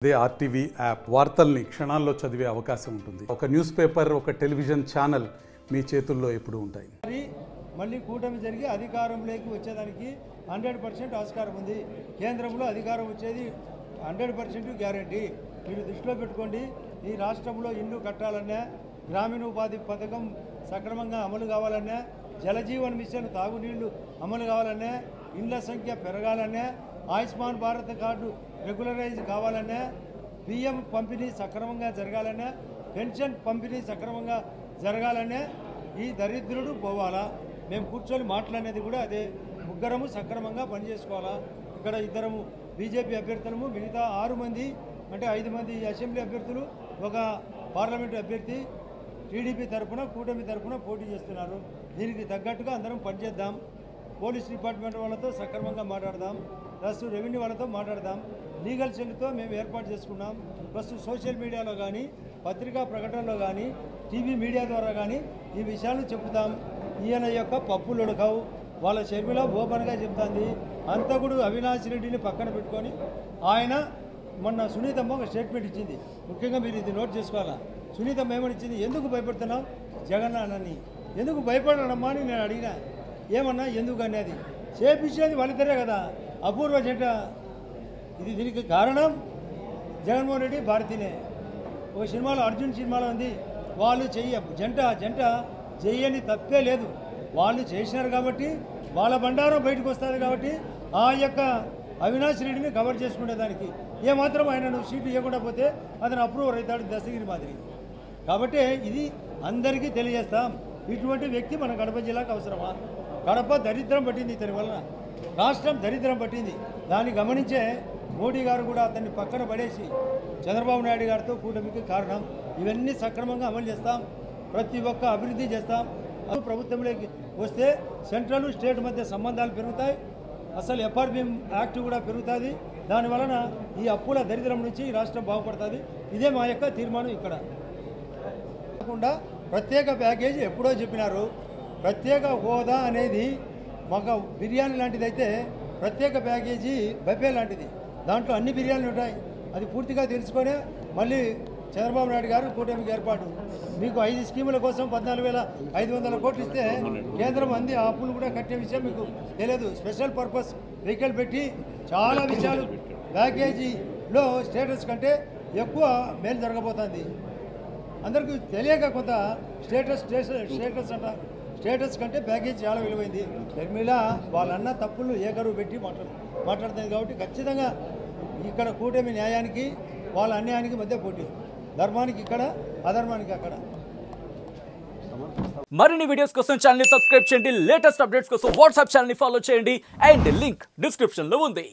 అదే RTV app వార్తల్ని క్షణాల్లో చదివే అవకాశం ఉంటుంది. ఒక న్యూస్ పేపర్, ఒక టెలివిజన్ ఛానల్ మీ చేతుల్లో ఎప్పుడూ ఉంటాయి. మళ్ళీ కూటమి జరిగి అధికారంలోకి వచ్చేదానికి 100% ఆస్కారం ఉంది. కేంద్రంలో అధికారం వచ్చేది 100% గ్యారంటీ. మీరు దృష్టిలో పెట్టుకోండి. ఈ రాష్ట్రంలో ఇల్లు కట్టాలన్నా, గ్రామీణ ఉపాధి పథకం సక్రమంగా అమలు కావాలన్నా, జలజీవన్ మిషన్ తాగునీళ్లు అమలు కావాలన్నా, ఇండ్ల సంఖ్య పెరగాలన్నా, ఆయుష్మాన్ భారత్ కార్డు రెగ్యులరైజ్ కావాలన్నా, బియ్యం పంపిణీ సక్రమంగా జరగాలన్నా, పెన్షన్ పంపిణీ సక్రమంగా జరగాలన్నా ఈ దరిద్రుడు పోవాలా. మేము కూర్చొని మాట్లాడేది కూడా అదే. ముగ్గురము సక్రమంగా పనిచేసుకోవాలా. ఇక్కడ ఇద్దరము బీజేపీ అభ్యర్థులము, మిగతా 6 మంది అంటే 5 మంది అసెంబ్లీ అభ్యర్థులు, ఒక పార్లమెంటు అభ్యర్థి టీడీపీ తరఫున కూటమి తరఫున పోటీ చేస్తున్నారు. దీనికి తగ్గట్టుగా అందరం పనిచేద్దాం. పోలీస్ డిపార్ట్మెంట్ వాళ్ళతో సక్రమంగా మాట్లాడదాం, ప్లస్ రెవెన్యూ వాళ్ళతో మాట్లాడదాం. లీగల్ సెల్తో మేము ఏర్పాటు చేసుకున్నాం. ప్లస్ సోషల్ మీడియాలో కానీ, పత్రికా ప్రకటనలో కానీ, టీవీ మీడియా ద్వారా కానీ ఈ విషయాలు చెప్తాం. ఈయన యొక్క పప్పులు ఉడకవు. వాళ్ళ షర్మిల ఓపెన్గా చెప్తుంది. అంతకుడు అవినాష్ రెడ్డిని పక్కన పెట్టుకొని ఆయన మొన్న సునీతమ్మ ఒక స్టేట్మెంట్ ఇచ్చింది. ముఖ్యంగా మీరు ఇది నోట్ చేసుకోవాలా. సునీతమ్మ ఏమని ఇచ్చింది? ఎందుకు భయపడుతున్నావు జగన్నాథని, ఎందుకు భయపడడమ్మా అని నేను అడిగినా. ఏమన్నా ఎందుకు అనేది చేపించేది వాళ్ళిద్దరే కదా, అపూర్వ జంట. ఇది దీనికి కారణం జగన్మోహన్ రెడ్డి భారతీనే. ఒక సినిమాలో, అర్జున్ సినిమాలో ఉంది, వాళ్ళు జంట చెయ్యని తప్పే లేదు. వాళ్ళు చేసినారు కాబట్టి వాళ్ళ బండారం బయటకు వస్తుంది. కాబట్టి ఆ యొక్క అవినాష్ రెడ్డిని కవర్ చేసుకునేదానికి ఏమాత్రం ఆయనను సీటు ఇవ్వకుండా పోతే అతను అప్రూవర్ అవుతాడు, దశగిరి మాదిరి. కాబట్టి ఇది అందరికీ తెలియజేస్తాం. ఇటువంటి వ్యక్తి మన కడప జిల్లాకు అవసరమా? కడప దరిద్రం పట్టింది ఇతని వలన, రాష్ట్రం దరిద్రం పట్టింది. దాన్ని గమనించే మోడీ గారు కూడా అతన్ని పక్కన పడేసి చంద్రబాబు నాయుడు గారితో కూటమికి కారణం. ఇవన్నీ సక్రమంగా అమలు చేస్తాం, ప్రతి ఒక్క అభివృద్ధి చేస్తాం. ప్రభుత్వంలోకి వస్తే సెంట్రల్ స్టేట్ మధ్య సంబంధాలు పెరుగుతాయి. అసలు ఎఫ్ఆర్బి యాక్ట్ కూడా పెరుగుతుంది. దానివలన ఈ అప్పుల దరిద్రం నుంచి ఈ రాష్ట్రం బాగుపడుతుంది. ఇదే మా యొక్క తీర్మానం. ఇక్కడ కాకుండా ప్రత్యేక ప్యాకేజీ ఎప్పుడో చెప్పినారు. ప్రత్యేక హోదా అనేది మాకు బిర్యానీ లాంటిది అయితే, ప్రత్యేక ప్యాకేజీ బఫే లాంటిది. దాంట్లో అన్ని బిర్యానీలు ఉంటాయి. అది పూర్తిగా తెలుసుకొని మళ్ళీ చంద్రబాబు నాయుడు గారు కూటమికి ఏర్పాటు. మీకు 5 స్కీముల కోసం 14,500 కోట్లు ఇస్తే కేంద్రం అంది ఆ అప్పులు కూడా కట్టే విషయం మీకు తెలియదు. స్పెషల్ పర్పస్ వెహికల్ పెట్టి చాలా విషయాలు ప్యాకేజీలో స్టేటస్ కంటే ఎక్కువ మేలు జరగబోతుంది. అందరికీ తెలియక కొంత స్టేటస్ అంట, స్టేటస్ కంటే ప్యాకేజ్ చాలా విలువైంది. షర్మిల వాళ్ళన్న తప్పులు ఏకరువు పెట్టి మాట్లాడుతుంది. కాబట్టి ఖచ్చితంగా ఇక్కడ కూటమి న్యాయానికి వాళ్ళ అన్యాయానికి మధ్య పోటీ. ధర్మానికి ఇక్కడ, అధర్మానికి అక్కడ. మరిన్ని వీడియోస్ కోసం ఛానల్ ని సబ్స్క్రైబ్ చేయండి. లేటెస్ట్ అప్డేట్స్ కోసం వాట్సాప్ ఛానల్ ని ఫాలో చేయండి. అండ్ లింక్ డిస్క్రిప్షన్ లో ఉంది.